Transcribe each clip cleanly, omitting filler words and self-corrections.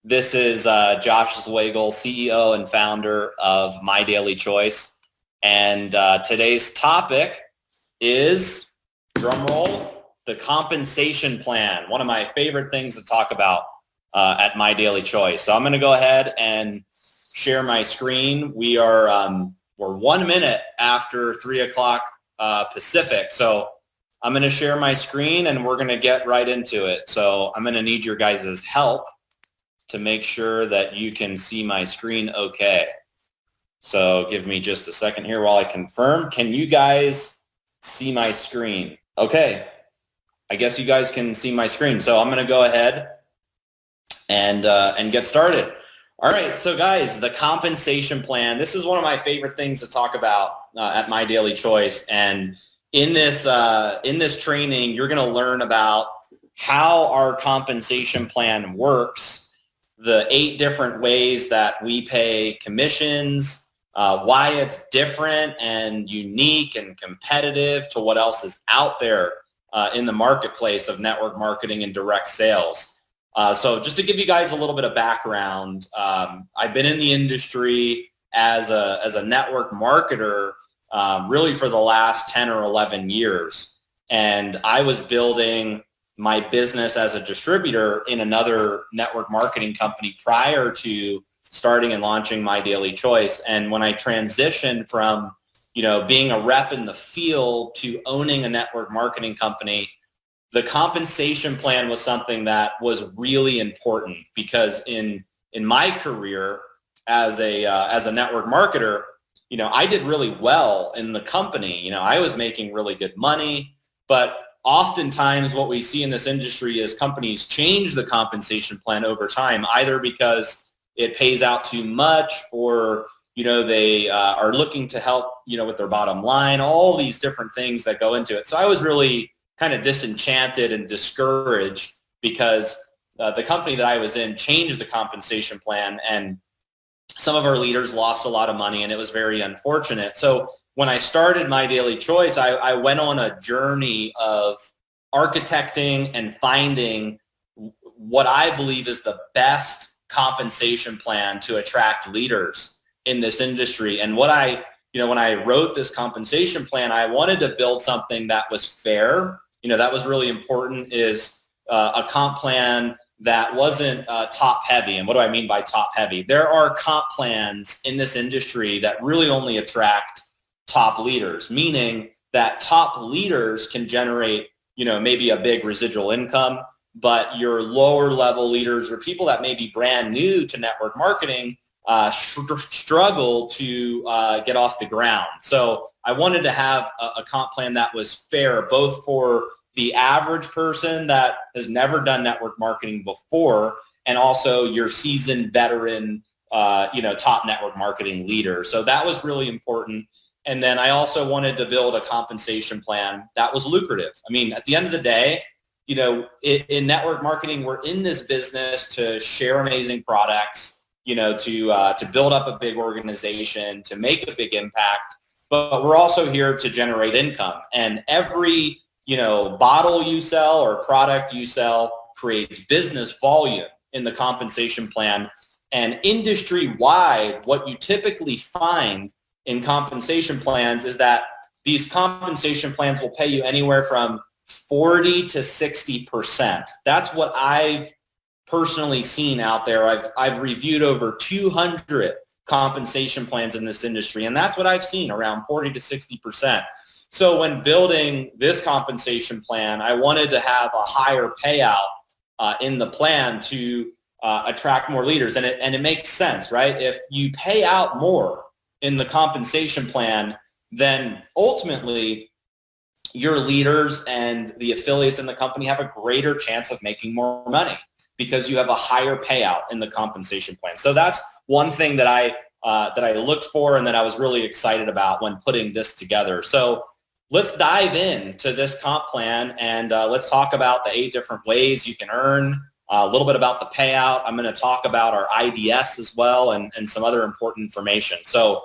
This is Josh Zweigel, CEO and founder of My Daily Choice. And today's topic is, drumroll, the compensation plan. One of my favorite things to talk about at My Daily Choice. So I'm going to go ahead and share my screen. We're 1 minute after 3 o'clock Pacific. So I'm going to share my screen and we're going to get right into it. So I'm going to need your guys' help to make sure that you can see my screen okay. So give me just a second here while I confirm. Can you guys see my screen? Okay, I guess you guys can see my screen. So I'm going to go ahead and get started. All right, so guys, the compensation plan. This is one of my favorite things to talk about at My Daily Choice. And in this training, you're going to learn about how our compensation plan works, the 8 different ways that we pay commissions, why it's different and unique and competitive to what else is out there in the marketplace of network marketing and direct sales. So just to give you guys a little bit of background, I've been in the industry as a network marketer really for the last 10 or 11 years. And I was building my business as a distributor in another network marketing company prior to starting and launching My Daily Choice. And when I transitioned from, being a rep in the field to owning a network marketing company, the compensation plan was something that was really important because in my career as a network marketer, I did really well in the company. I was making really good money, but oftentimes what we see in this industry is companies change the compensation plan over time, either because it pays out too much or, they are looking to help, with their bottom line, all these different things that go into it. So I was really kind of disenchanted and discouraged because the company that I was in changed the compensation plan and some of our leaders lost a lot of money and it was very unfortunate. So when I started My Daily Choice, I went on a journey of architecting and finding what I believe is the best compensation plan to attract leaders in this industry. And what when I wrote this compensation plan, I wanted to build something that was fair. That was really important, is a comp plan that wasn't top heavy. And what do I mean by top heavy? There are comp plans in this industry that really only attract top leaders, meaning that top leaders can generate, maybe a big residual income, but your lower level leaders or people that may be brand new to network marketing struggle to get off the ground. So I wanted to have a comp plan that was fair, both for the average person that has never done network marketing before and also your seasoned veteran, top network marketing leader. So that was really important. And then I also wanted to build a compensation plan that was lucrative. I mean, at the end of the day, in network marketing, we're in this business to share amazing products, to build up a big organization, to make a big impact, but we're also here to generate income. And every, bottle you sell or product you sell creates business volume in the compensation plan. And industry-wide, what you typically find in compensation plans is that these compensation plans will pay you anywhere from 40 to 60%. That's what I've personally seen out there. I've reviewed over 200 compensation plans in this industry, and that's what I've seen, around 40 to 60%. So when building this compensation plan, I wanted to have a higher payout in the plan to attract more leaders, and it makes sense, right? If you pay out more in the compensation plan, then ultimately your leaders and the affiliates in the company have a greater chance of making more money because you have a higher payout in the compensation plan. So that's one thing that I looked for and that I was really excited about when putting this together. So let's dive into this comp plan and let's talk about the 8 different ways you can earn, a little bit about the payout. I'm going to talk about our IDS as well and some other important information. So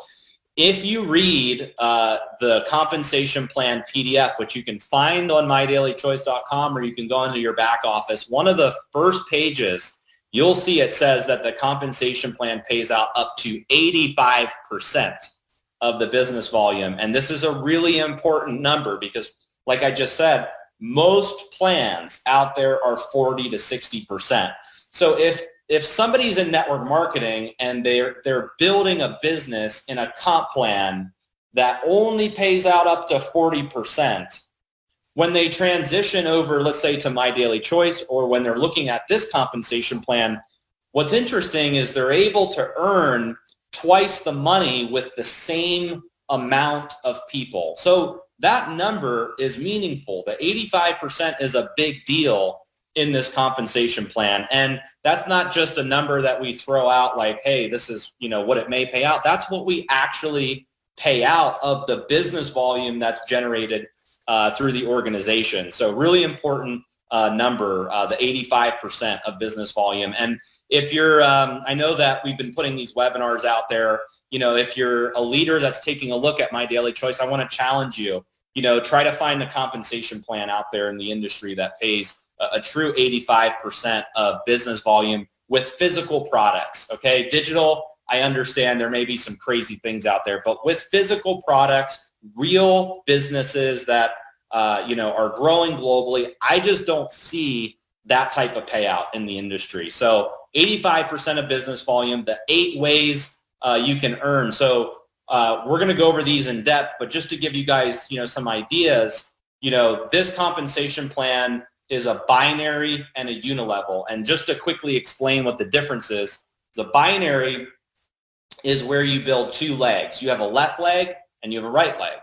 if you read the compensation plan PDF, which you can find on mydailychoice.com or you can go into your back office, one of the first pages you'll see it says that the compensation plan pays out up to 85% of the business volume. And this is a really important number because, like I just said, most plans out there are 40 to 60%. So if somebody's in network marketing and they're building a business in a comp plan that only pays out up to 40%, when they transition over, let's say, to My Daily Choice, or when they're looking at this compensation plan, what's interesting is they're able to earn twice the money with the same amount of people. So that number is meaningful. The 85% is a big deal in this compensation plan. And that's not just a number that we throw out like, hey, this is, what it may pay out. That's what we actually pay out of the business volume that's generated through the organization. So really important number, the 85% of business volume. And if you're, I know that we've been putting these webinars out there, if you're a leader that's taking a look at My Daily Choice, I want to challenge you, try to find a compensation plan out there in the industry that pays a true 85% of business volume with physical products, okay? Digital, I understand there may be some crazy things out there, but with physical products, real businesses that, are growing globally, I just don't see that type of payout in the industry. So 85% of business volume, the 8 ways you can earn. So we're going to go over these in depth, but just to give you guys, some ideas, this compensation plan is a binary and a unilevel. And just to quickly explain what the difference is, the binary is where you build 2 legs. You have a left leg and you have a right leg.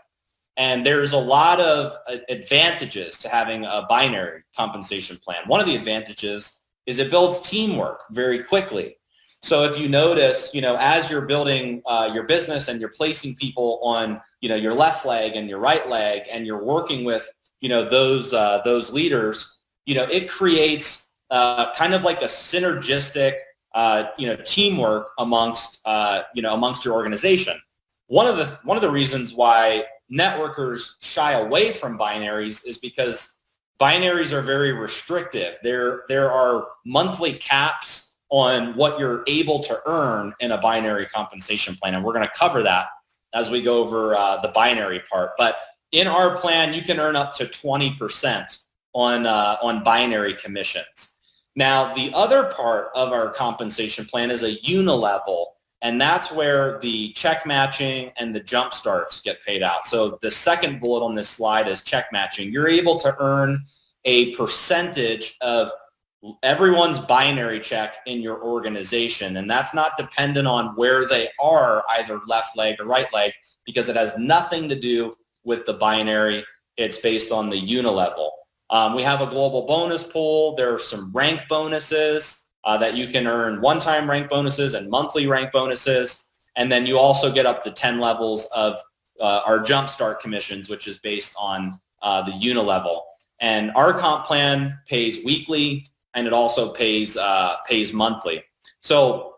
And there's a lot of advantages to having a binary compensation plan. One of the advantages is it builds teamwork very quickly. So if you notice, as you're building your business and you're placing people on, your left leg and your right leg, and you're working with, those leaders, it creates kind of like a synergistic, teamwork amongst your organization. One of the reasons why networkers shy away from binaries is because binaries are very restrictive. There are monthly caps on what you're able to earn in a binary compensation plan, and we're going to cover that as we go over the binary part. But in our plan, you can earn up to 20% on binary commissions. Now, the other part of our compensation plan is a unilevel, and that's where the check matching and the jump starts get paid out. So the second bullet on this slide is check matching. You're able to earn a percentage of everyone's binary check in your organization, and that's not dependent on where they are, either left leg or right leg, because it has nothing to do with the binary. It's based on the unilevel. We have a global bonus pool. There are some rank bonuses that you can earn, one-time rank bonuses and monthly rank bonuses. And then you also get up to 10 levels of our Jumpstart commissions, which is based on the unilevel. And our comp plan pays weekly, and it also pays monthly. So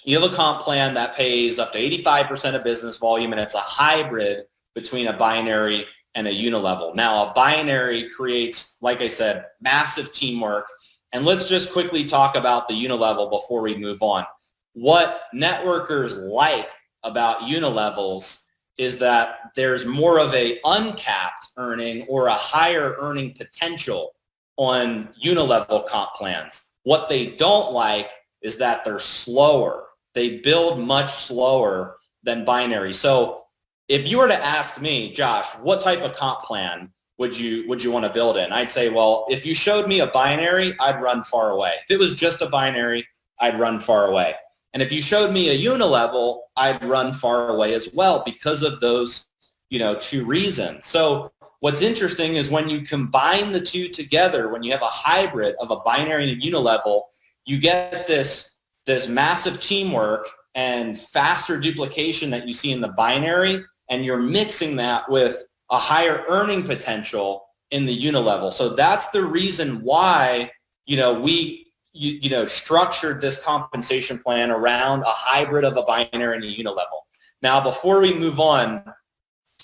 you have a comp plan that pays up to 85% of business volume, and it's a hybrid between a binary and a unilevel. Now, a binary creates, like I said, massive teamwork. And let's just quickly talk about the unilevel before we move on. What networkers like about unilevels is that there's more of a uncapped earning or a higher earning potential on unilevel comp plans. What they don't like is that they're slower. They build much slower than binary. So if you were to ask me, Josh, what type of comp plan would you want to build in? I'd say, well, if you showed me a binary, I'd run far away. If it was just a binary, I'd run far away. And if you showed me a unilevel, I'd run far away as well because of those, 2 reasons. So what's interesting is when you combine the 2 together, when you have a hybrid of a binary and a unilevel, you get this massive teamwork and faster duplication that you see in the binary, and you're mixing that with a higher earning potential in the unilevel. So that's the reason why, we structured this compensation plan around a hybrid of a binary and a unilevel. Now, before we move on,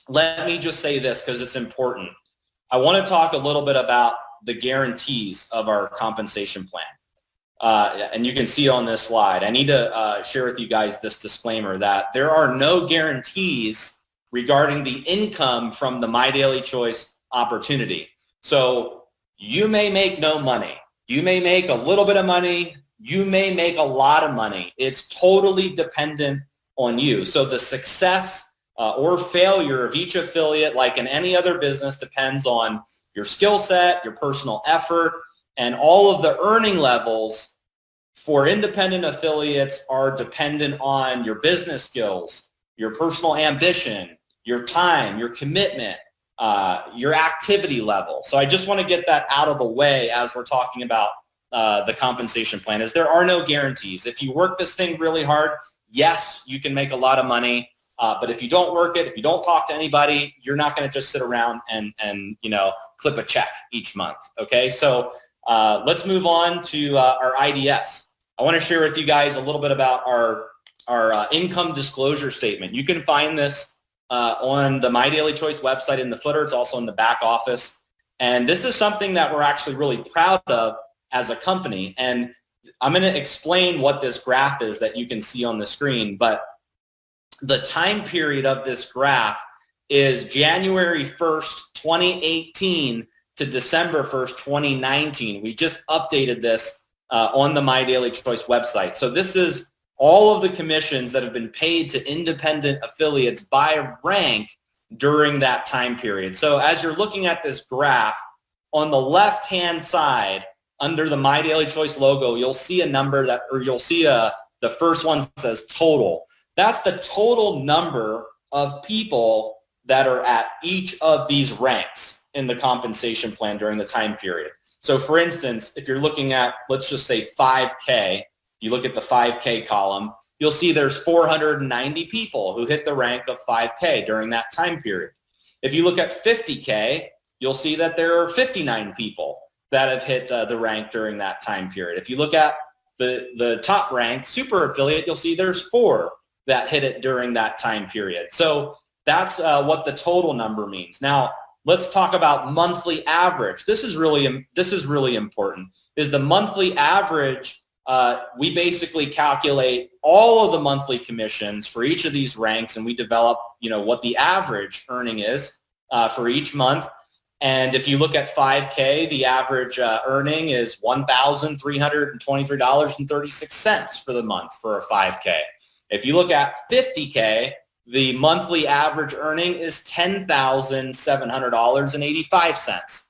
let me just say this because it's important. I want to talk a little bit about the guarantees of our compensation plan. and you can see on this slide, I need to share with you guys this disclaimer that there are no guarantees regarding the income from the My Daily Choice opportunity. So you may make no money. You may make a little bit of money. You may make a lot of money. It's totally dependent on you. So the success or failure of each affiliate, like in any other business, depends on your skill set, your personal effort, and all of the earning levels for independent affiliates are dependent on your business skills, your personal ambition, your time, your commitment, your activity level. So I just want to get that out of the way as we're talking about the compensation plan, is there are no guarantees. If you work this thing really hard, yes, you can make a lot of money. But if you don't work it, if you don't talk to anybody, you're not going to just sit around and clip a check each month. Okay, so let's move on to our IDS. I want to share with you guys a little bit about our income disclosure statement. You can find this on the My Daily Choice website in the footer. It's also in the back office. And this is something that we're actually really proud of as a company. And I'm going to explain what this graph is that you can see on the screen. But the time period of this graph is January 1st, 2018 to December 1st, 2019. We just updated this on the My Daily Choice website. So this is all of the commissions that have been paid to independent affiliates by rank during that time period. So as you're looking at this graph, on the left-hand side, under the My Daily Choice logo, you'll see a number that, or you'll see the first one says total. That's the total number of people that are at each of these ranks in the compensation plan during the time period. So for instance, if you're looking at, let's just say 5K, you look at the 5K column, you'll see there's 490 people who hit the rank of 5K during that time period. If you look at 50K, you'll see that there are 59 people that have hit the rank during that time period. If you look at the top rank, super affiliate, you'll see there's 4 that hit it during that time period. So that's what the total number means. Now, let's talk about monthly average. This is really important. Is the monthly average, we basically calculate all of the monthly commissions for each of these ranks, and we develop, what the average earning is for each month. And if you look at 5K, the average earning is $1,323.36 for the month for a 5K. If you look at 50K, the monthly average earning is $10,700.85.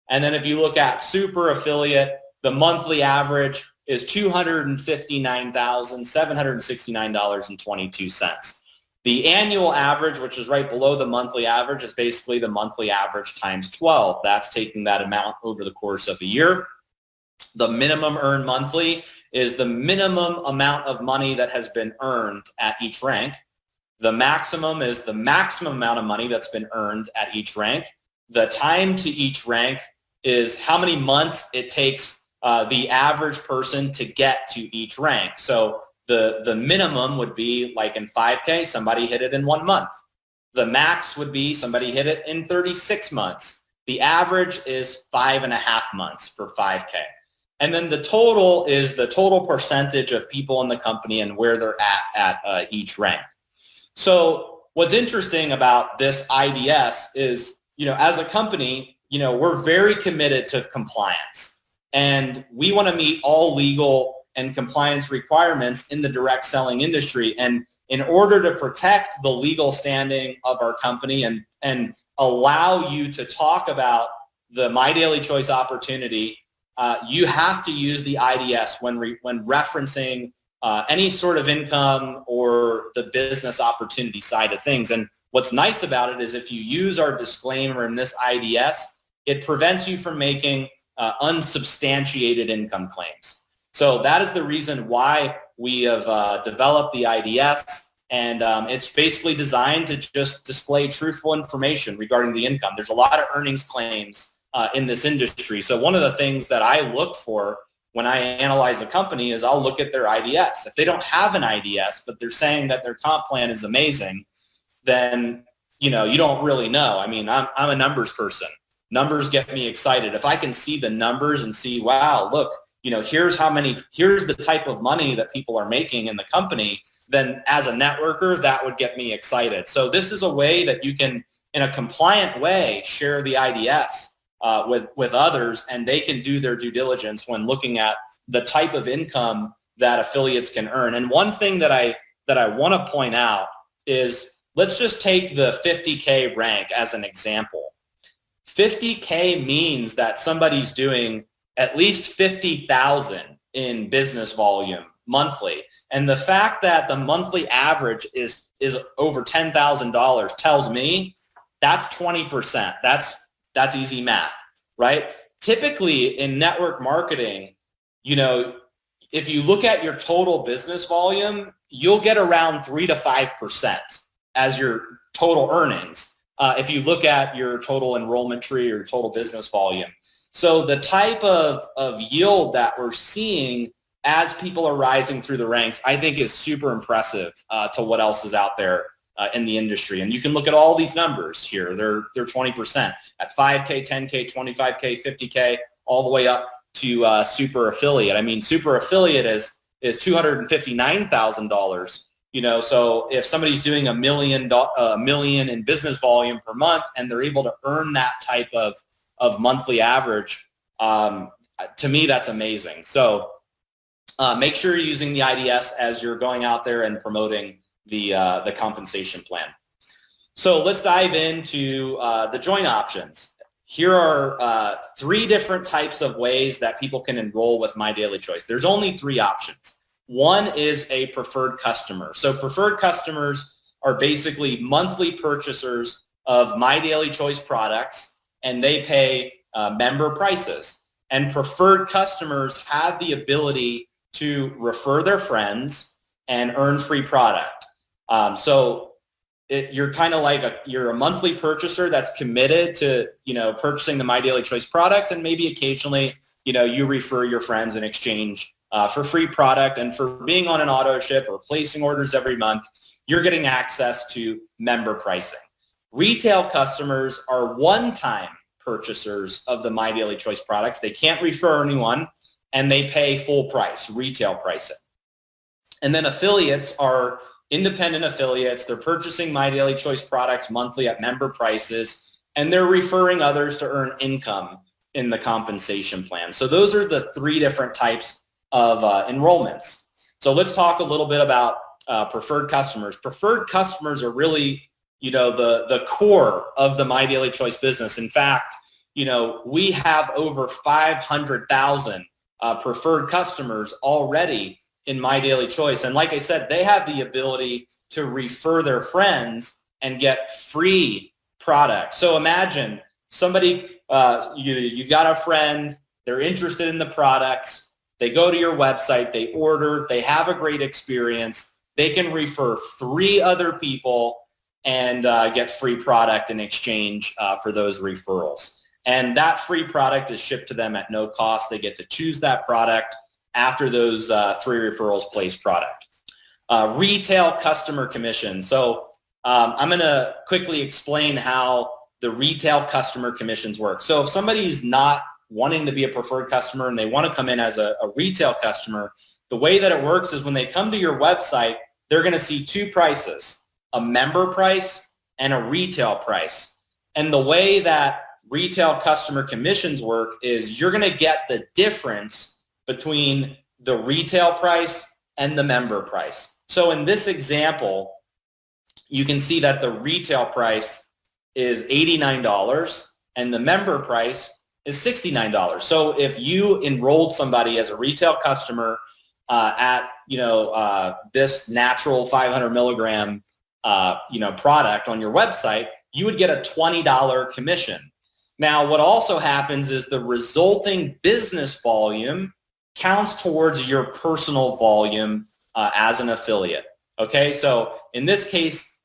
And then if you look at super affiliate, the monthly average is $259,769.22. The annual average, which is right below the monthly average, is basically the monthly average times 12. That's taking that amount over the course of a year. The minimum earned monthly is the minimum amount of money that has been earned at each rank. The maximum is the maximum amount of money that's been earned at each rank. The time to each rank is how many months it takes the average person to get to each rank. So the minimum would be, like in 5K, somebody hit it in 1 month. The max would be somebody hit it in 36 months. The average is 5.5 months for 5K. And then the total is the total percentage of people in the company and where they're at each rank. So what's interesting about this IDS is, as a company, we're very committed to compliance. And we want to meet all legal and compliance requirements in the direct selling industry. And in order to protect the legal standing of our company and allow you to talk about the My Daily Choice opportunity, you have to use the IDS when referencing any sort of income or the business opportunity side of things. And what's nice about it is if you use our disclaimer in this IDS, it prevents you from making unsubstantiated income claims. So that is the reason why we have developed the IDS, and it's basically designed to just display truthful information regarding the income. There's a lot of earnings claims in this industry. So one of the things that I look for when I analyze a company is I'll look at their IDS. If they don't have an IDS, but they're saying that their comp plan is amazing, then you don't really know. I mean, I'm a numbers person. Numbers get me excited. If I can see the numbers and see, wow, look, here's the type of money that people are making in the company, then as a networker, that would get me excited. So this is a way that you can, in a compliant way, share the IDS with others, and they can do their due diligence when looking at the type of income that affiliates can earn. And one thing that I want to point out is, let's just take the 50K rank as an example. 50K means that somebody's doing at least 50,000 in business volume monthly. And the fact that the monthly average is over $10,000 tells me that's 20%. That's easy math, right? Typically in network marketing, if you look at your total business volume, you'll get around 3 to 5% as your total earnings. If you look at your total enrollment tree or total business volume. So the type of yield that we're seeing as people are rising through the ranks, I think is super impressive to what else is out there in the industry. And you can look at all these numbers here. They're 20% at 5K, 10K, 25K, 50K, all the way up to super affiliate. I mean, super affiliate is $259,000. So if somebody's doing a million in business volume per month, and they're able to earn that type of monthly average, to me, that's amazing. So make sure you're using the IDS as you're going out there and promoting the compensation plan. So let's dive into the join options. Here are 3 different types of ways that people can enroll with My Daily Choice. There's only 3 options. One is a preferred customer. So preferred customers are basically monthly purchasers of My Daily Choice products, and they pay member prices. And preferred customers have the ability to refer their friends and earn free product. You're kind of like you're a monthly purchaser that's committed to, purchasing the My Daily Choice products, and maybe occasionally, you refer your friends in exchange for free product, and for being on an auto ship or placing orders every month, you're getting access to member pricing. Retail customers are one-time purchasers of the My Daily Choice products. They can't refer anyone, and they pay full price, retail pricing. And then affiliates are independent affiliates. They're purchasing My Daily Choice products monthly at member prices, and they're referring others to earn income in the compensation plan. So those are the 3 different types of enrollments. So let's talk a little bit about preferred customers. Preferred customers are really, the core of the My Daily Choice business. In fact, we have over 500,000 preferred customers already in My Daily Choice. And like I said, they have the ability to refer their friends and get free product. So imagine somebody, you've got a friend, they're interested in the products, they go to your website, they order, they have a great experience, they can refer 3 other people and get free product in exchange for those referrals. And that free product is shipped to them at no cost. They get to choose that product after those 3 referrals place product. Retail customer commission. So I'm going to quickly explain how the retail customer commissions work. So if somebody's not wanting to be a preferred customer and they want to come in as a retail customer, the way that it works is when they come to your website, they're going to see 2 prices, a member price and a retail price. And the way that retail customer commissions work is you're going to get the difference between the retail price and the member price. So in this example, you can see that the retail price is $89 and the member price is $69. So if you enrolled somebody as a retail customer at this natural 500 milligram product on your website, you would get a $20 commission. Now, what also happens is the resulting business volume counts towards your personal volume as an affiliate. Okay, so in this case,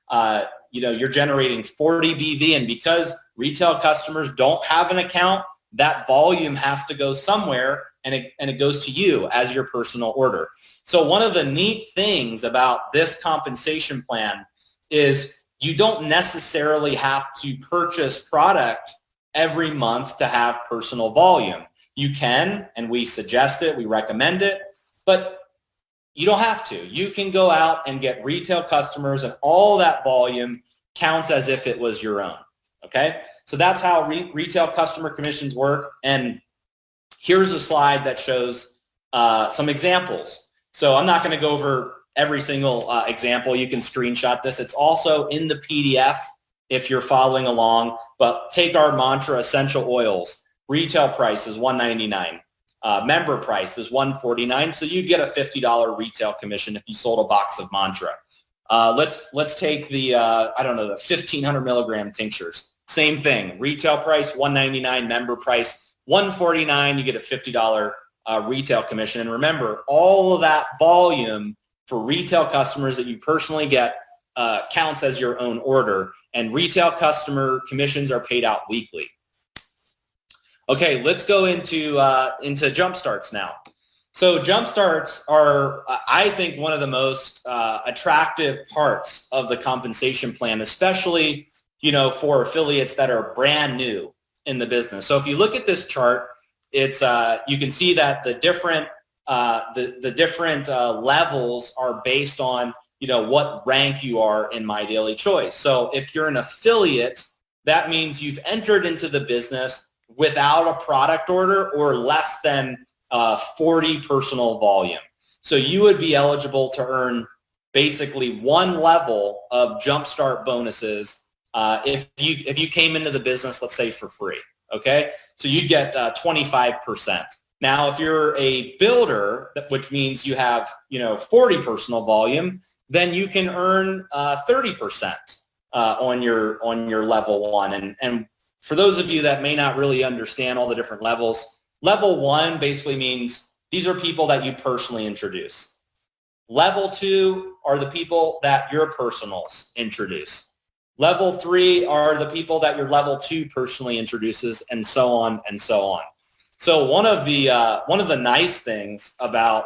you're generating 40 BV, and because retail customers don't have an account, that volume has to go somewhere, and it goes to you as your personal order. So one of the neat things about this compensation plan is you don't necessarily have to purchase product every month to have personal volume. you can, and we suggest it, we recommend it, but you don't have to. You can go out and get retail customers, and all that volume counts as if it was your own, okay? So that's how retail customer commissions work, and here's a slide that shows some examples. So I'm not going to go over every single example. You can screenshot this. It's also in the PDF if you're following along, but take our mantra essential oils. Retail price is $199. Member price is $149. So you'd get a $50 retail commission if you sold a box of mantra. Let's take the, I don't know, the 1,500 milligram tinctures. Same thing. Retail price, $199. Member price, $149. You get a $50 retail commission. And remember, all of that volume for retail customers that you personally get counts as your own order. And retail customer commissions are paid out weekly. Okay, let's go into jump starts now. So jump starts are, I think, one of the most attractive parts of the compensation plan, especially, you know, for affiliates that are brand new in the business. So if you look at this chart, it's you can see that the different levels are based on, you know, what rank you are in My Daily Choice. So if you're an affiliate, that means you've entered into the business without a product order or less than 40 personal volume. So you would be eligible to earn basically one level of jumpstart bonuses if you came into the business, let's say, for free. Okay, so you'd get 25%. Now, if you're a builder, which means you have, you know, 40 personal volume, then you can earn 30% on your level one. And for those of you that may not really understand all the different levels, level one basically means these are people that you personally introduce. Level two are the people that your personals introduce. Level three are the people that your level two personally introduces, and so on and so on. So one of the nice things about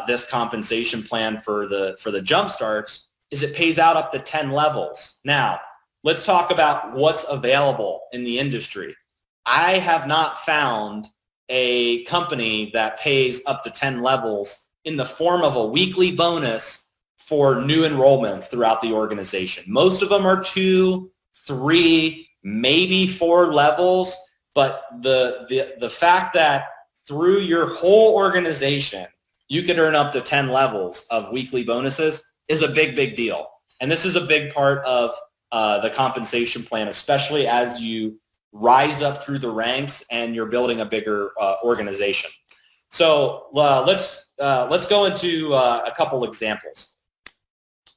this compensation plan for the jump starts is it pays out up to 10 levels. Now, let's talk about what's available in the industry. I have not found a company that pays up to 10 levels in the form of a weekly bonus for new enrollments throughout the organization. Most of them are 2, 3, maybe 4 levels, but the fact that through your whole organization, you could earn up to 10 levels of weekly bonuses is a big, big deal. And this is a big part of the compensation plan, especially as you rise up through the ranks and you're building a bigger organization. So let's go into a couple examples.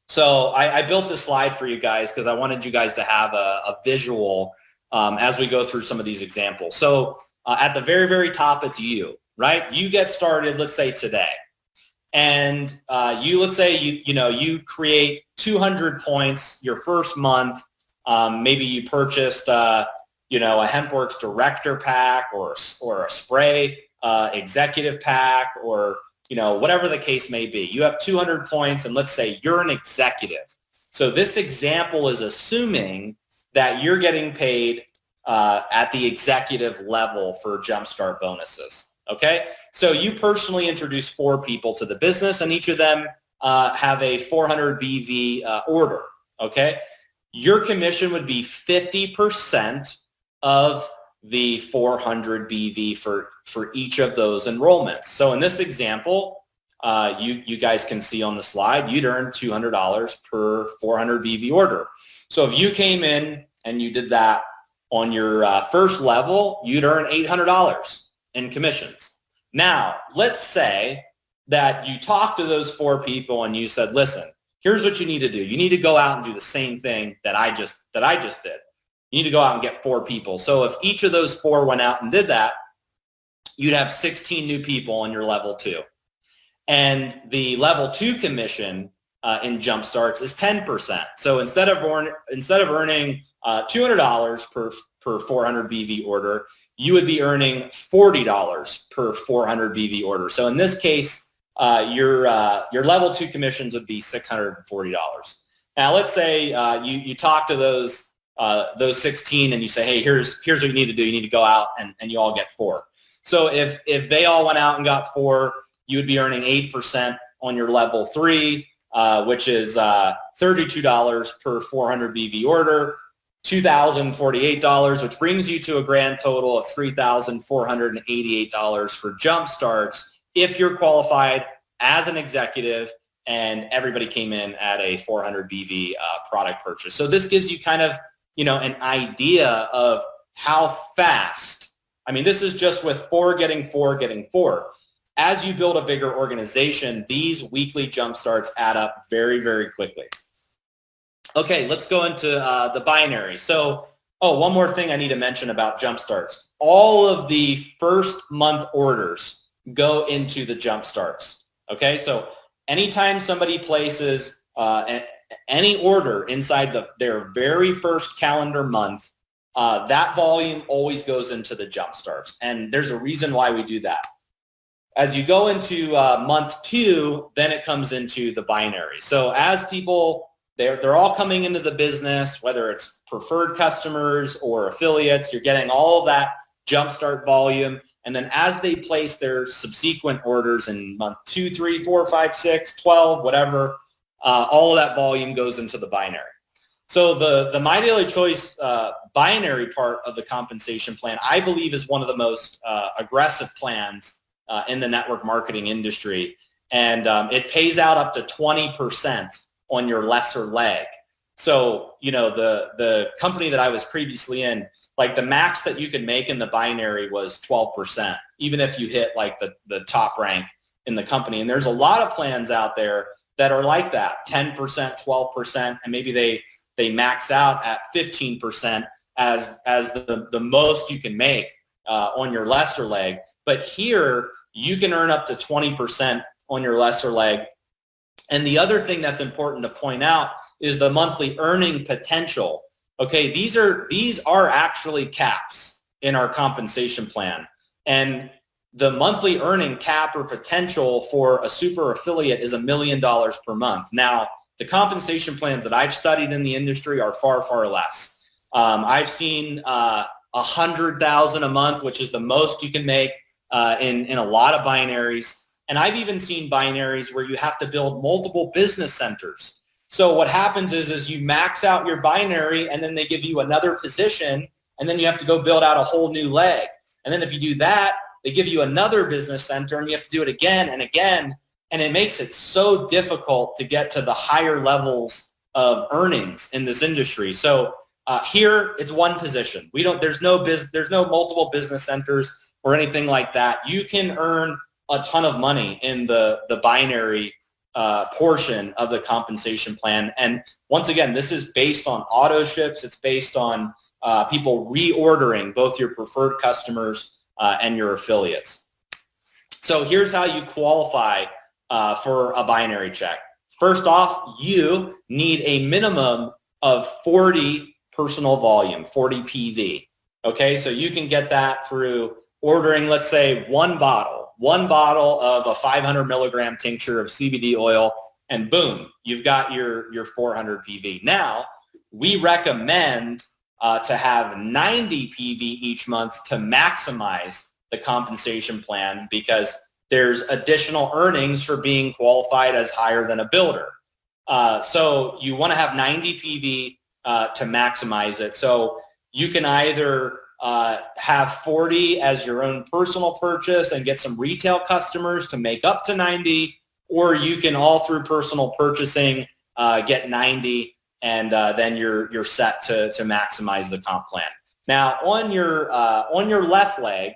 So I built this slide for you guys because I wanted you guys to have a visual as we go through some of these examples. So at the very, very top, it's you, right? You get started, let's say today. And let's say you create 200 points your first month. Maybe you purchased a HempWorks Director Pack or a Spray Executive Pack, or whatever the case may be. You have 200 points, and let's say you're an executive. So this example is assuming that you're getting paid at the executive level for Jumpstart bonuses. Okay, so you personally introduce 4 people to the business, and each of them have a 400 BV order. Okay, your commission would be 50% of the 400 BV for each of those enrollments. So in this example, you guys can see on the slide, you'd earn $200 per 400 BV order. So if you came in and you did that on your first level, you'd earn $800 in commissions. Now, let's say that you talked to those 4 people and you said, listen, here's what you need to do. You need to go out and do the same thing that I just did. You need to go out and get 4 people. So if each of those 4 went out and did that, you'd have 16 new people on your level 2. And the level 2 commission in Jumpstarts is 10%. So instead of earning $200 per 400 BV order, you would be earning $40 per 400 BV order. So in this case, your level 2 commissions would be $640. Now let's say you talk to those 16 and you say, hey, here's what you need to do. You need to go out and you all get 4. So if they all went out and got 4, you would be earning 8% on your level 3, which is $32 per 400 BV order, $2,048, which brings you to a grand total of $3,488 for jump starts if you're qualified as an executive and everybody came in at a 400 BV product purchase. So this gives you kind of, an idea of how fast. I mean, this is just with 4 getting 4 getting 4. As you build a bigger organization, these weekly jump starts add up very, very quickly. Okay, let's go into the binary. So, one more thing I need to mention about jump starts. All of the first month orders go into the jump starts. Okay, so anytime somebody places any order inside their very first calendar month, that volume always goes into the jump starts. And there's a reason why we do that. As you go into month 2, then it comes into the binary. So as people, they're all coming into the business, whether it's preferred customers or affiliates, you're getting all of that jumpstart volume. And then as they place their subsequent orders in month 2, 3, 4, 5, 6, 12, whatever, all of that volume goes into the binary. So the My Daily Choice binary part of the compensation plan, I believe, is one of the most aggressive plans in the network marketing industry. And it pays out up to 20% on your lesser leg. So, the company that I was previously in, like the max that you could make in the binary was 12%, even if you hit like the top rank in the company. And there's a lot of plans out there that are like that, 10%, 12%, and maybe they max out at 15% as the most you can make on your lesser leg. But here, you can earn up to 20% on your lesser leg. And the other thing that's important to point out is the monthly earning potential. Okay, these are actually caps in our compensation plan. And the monthly earning cap or potential for a super affiliate is $1 million per month. Now, the compensation plans that I've studied in the industry are far, far less. I've seen $100,000 a month, which is the most you can make in a lot of binaries. And I've even seen binaries where you have to build multiple business centers. So what happens is you max out your binary and then they give you another position and then you have to go build out a whole new leg. And then if you do that, they give you another business center and you have to do it again and again. And it makes it so difficult to get to the higher levels of earnings in this industry. So here it's one position. There's no multiple business centers or anything like that. You can earn a ton of money in the binary portion of the compensation plan. And once again, this is based on auto ships. It's based on people reordering both your preferred customers and your affiliates. So here's how you qualify for a binary check. First off, you need a minimum of 40 personal volume, 40 PV. Okay, so you can get that through ordering, let's say, one bottle of a 500 milligram tincture of CBD oil, and boom, you've got your 400 PV. Now, we recommend to have 90 PV each month to maximize the compensation plan because there's additional earnings for being qualified as higher than a builder. So you want to have 90 PV to maximize it. So you can either have 40 as your own personal purchase and get some retail customers to make up to 90, or you can all through personal purchasing get 90 and then you're set to maximize the comp plan. Now on your left leg,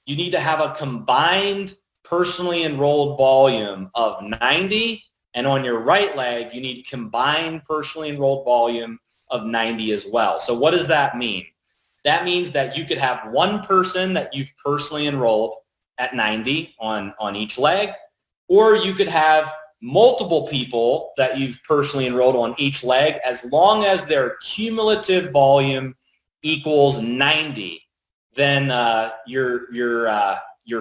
you need to have a combined personally enrolled volume of 90, and on your right leg, you need combined personally enrolled volume of 90 as well. So what does that mean? That means that you could have one person that you've personally enrolled at 90 on each leg, or you could have multiple people that you've personally enrolled on each leg, as long as their cumulative volume equals 90, then you're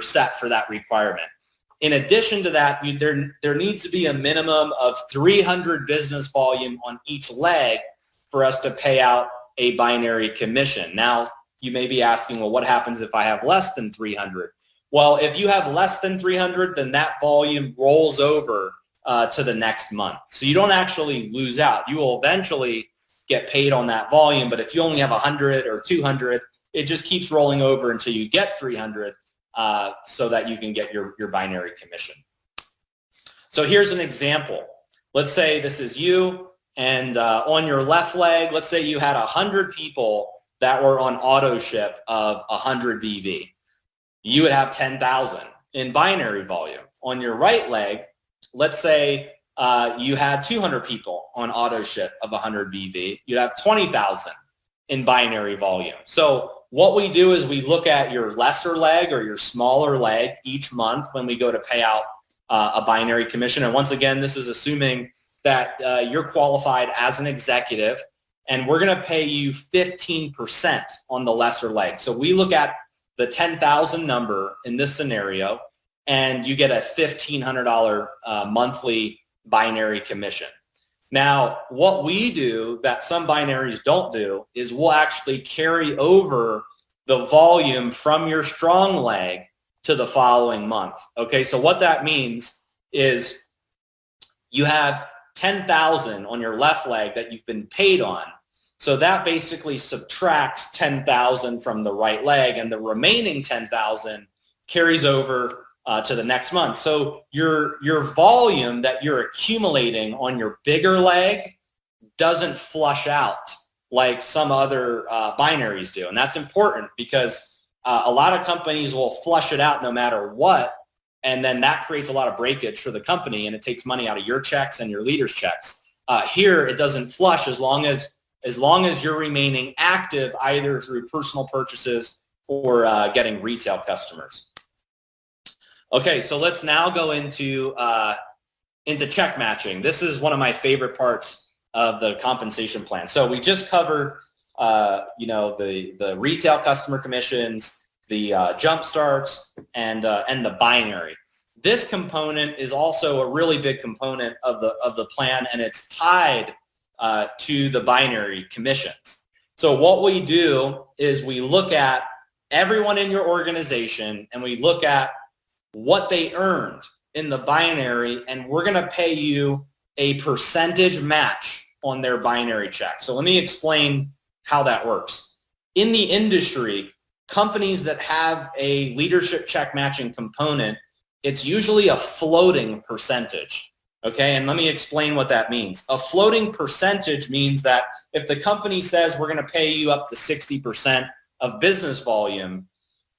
set for that requirement. In addition to that, there needs to be a minimum of 300 business volume on each leg for us to pay out a binary commission. Now, you may be asking, well, what happens if I have less than 300? Well, if you have less than 300, then that volume rolls over to the next month. So you don't actually lose out. You will eventually get paid on that volume, but if you only have 100 or 200, it just keeps rolling over until you get 300 so that you can get your binary commission. So here's an example. Let's say this is you, and on your left leg, let's say you had 100 people that were on auto ship of 100 BV. You would have 10,000 in binary volume. On your right leg, let's say you had 200 people on auto ship of 100 BV. You'd have 20,000 in binary volume. So what we do is we look at your lesser leg or your smaller leg each month when we go to pay out a binary commission. And once again, this is assuming that you're qualified as an executive, and we're going to pay you 15% on the lesser leg. So we look at the 10,000 number in this scenario, and you get a $1,500 monthly binary commission. Now, what we do that some binaries don't do is we'll actually carry over the volume from your strong leg to the following month. Okay, so what that means is you have 10,000 on your left leg that you've been paid on. So that basically subtracts 10,000 from the right leg, and the remaining 10,000 carries over to the next month. So your volume that you're accumulating on your bigger leg doesn't flush out like some other binaries do. And that's important because a lot of companies will flush it out no matter what, and then that creates a lot of breakage for the company, and it takes money out of your checks and your leaders' checks. Here, it doesn't flush as long as you're remaining active either through personal purchases or getting retail customers. Okay, so let's now go into check matching. This is one of my favorite parts of the compensation plan. So we just covered, the retail customer commissions, the jump starts, and the binary. This component is also a really big component of the plan, and it's tied to the binary commissions. So what we do is we look at everyone in your organization, and we look at what they earned in the binary, and we're going to pay you a percentage match on their binary check. So let me explain how that works. In the industry, companies that have a leadership check matching component, it's usually a floating percentage. Okay, and let me explain what that means. A floating percentage means that if the company says we're going to pay you up to 60% of business volume,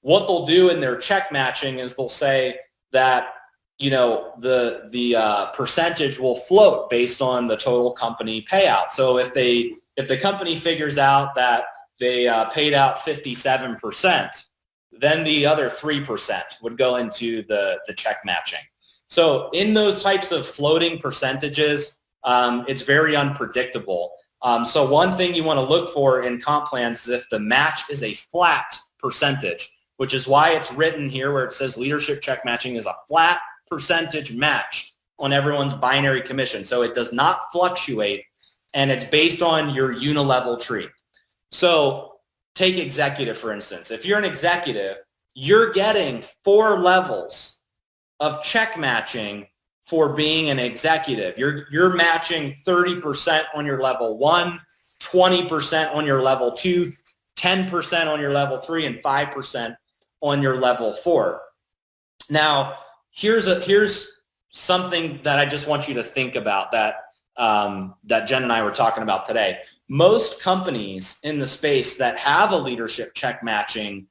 what they'll do in their check matching is they'll say that the percentage will float based on the total company payout. So if the company figures out that they paid out 57%, then the other 3% would go into the check matching. So in those types of floating percentages, it's very unpredictable. So one thing you want to look for in comp plans is if the match is a flat percentage, which is why it's written here where it says leadership check matching is a flat percentage match on everyone's binary commission. So it does not fluctuate, and it's based on your unilevel tree. So take executive, for instance. If you're an executive, you're getting 4 levels of check matching for being an executive. You're matching 30% on your level 1, 20% on your level 2, 10% on your level 3, and 5% on your level 4. Now, here's something that I just want you to think about that Jen and I were talking about today. Most companies in the space that have a leadership check matching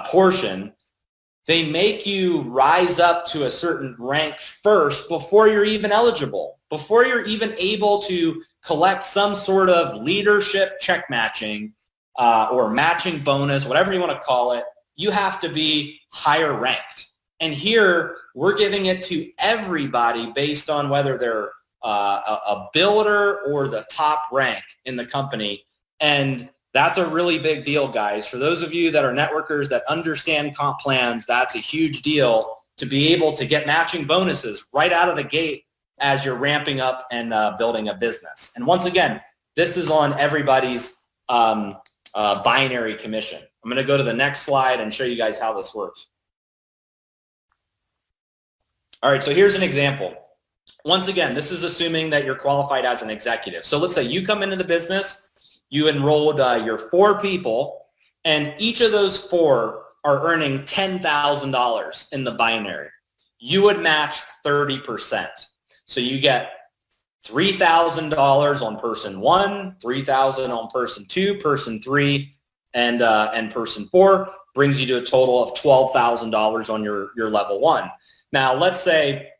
portion, they make you rise up to a certain rank first before you're even eligible, before you're even able to collect some sort of leadership check matching or matching bonus, whatever you want to call it. You have to be higher ranked. And here, we're giving it to everybody based on whether they're a builder or the top rank in the company. And that's a really big deal, guys. For those of you that are networkers that understand comp plans, that's a huge deal to be able to get matching bonuses right out of the gate as you're ramping up and building a business. And once again, this is on everybody's binary commission. I'm going to go to the next slide and show you guys how this works. All right, so here's an example. Once again, this is assuming that you're qualified as an executive. So let's say you come into the business, you enrolled your 4 people, and each of those 4 are earning $10,000 in the binary. You would match 30%. So you get $3,000 on person 1, $3,000 on person 2, person 3, and person 4 brings you to a total of $12,000 on your level 1. Now, let's say,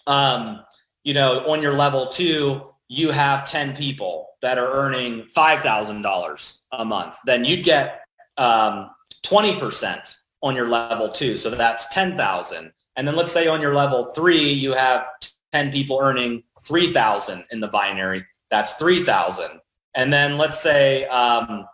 you know, on your level 2, you have 10 people that are earning $5,000 a month. Then you'd get 20% on your level 2. So that's 10,000. And then let's say on your level 3, you have 10 people earning 3,000 in the binary. That's 3,000. And then let's say on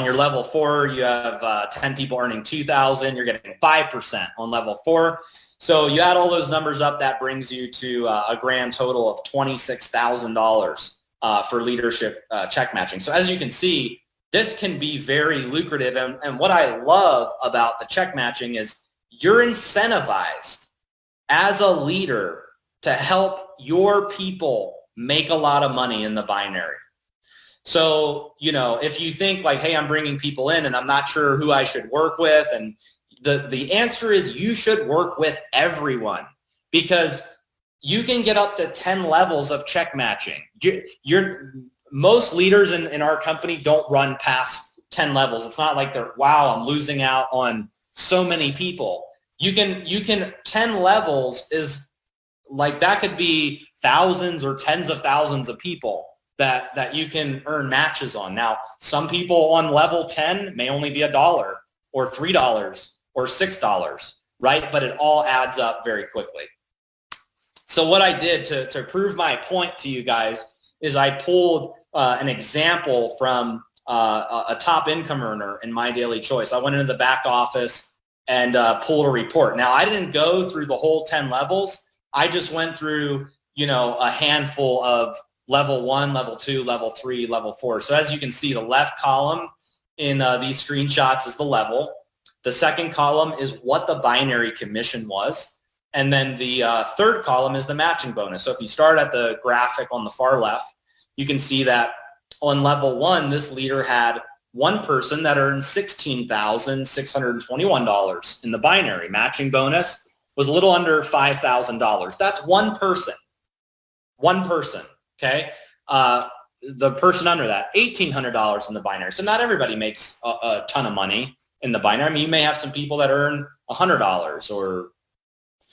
your level 4, you have 10 people earning 2,000. You're getting 5% on level 4. So you add all those numbers up, that brings you to a grand total of $26,000 for leadership check matching. So as you can see, this can be very lucrative. And what I love about the check matching is you're incentivized as a leader to help your people make a lot of money in the binary. So, you know, if you think like, hey, I'm bringing people in and I'm not sure who I should work with, and the answer is you should work with everyone, because you can get up to 10 levels of check matching. Most leaders in our company don't run past 10 levels. It's not like they're, wow, I'm losing out on so many people. You can 10 levels is like, that could be thousands or tens of thousands of people that you can earn matches on. Now, some people on level 10 may only be $1 or $3 or $6, right? But it all adds up very quickly. So what I did to prove my point to you guys is I pulled an example from a top income earner in My Daily Choice. I went into the back office and pulled a report. Now, I didn't go through the whole 10 levels. I just went through, you know, a handful of level 1, level 2, level 3, level 4. So as you can see, the left column in these screenshots is the level. The second column is what the binary commission was. And then the third column is the matching bonus. So if you start at the graphic on the far left, you can see that on level 1, this leader had one person that earned $16,621 in the binary. Matching bonus was a little under $5,000. That's one person. One person, okay? The person under that, $1,800 in the binary. So not everybody makes a ton of money in the binary. I mean, you may have some people that earn $100 or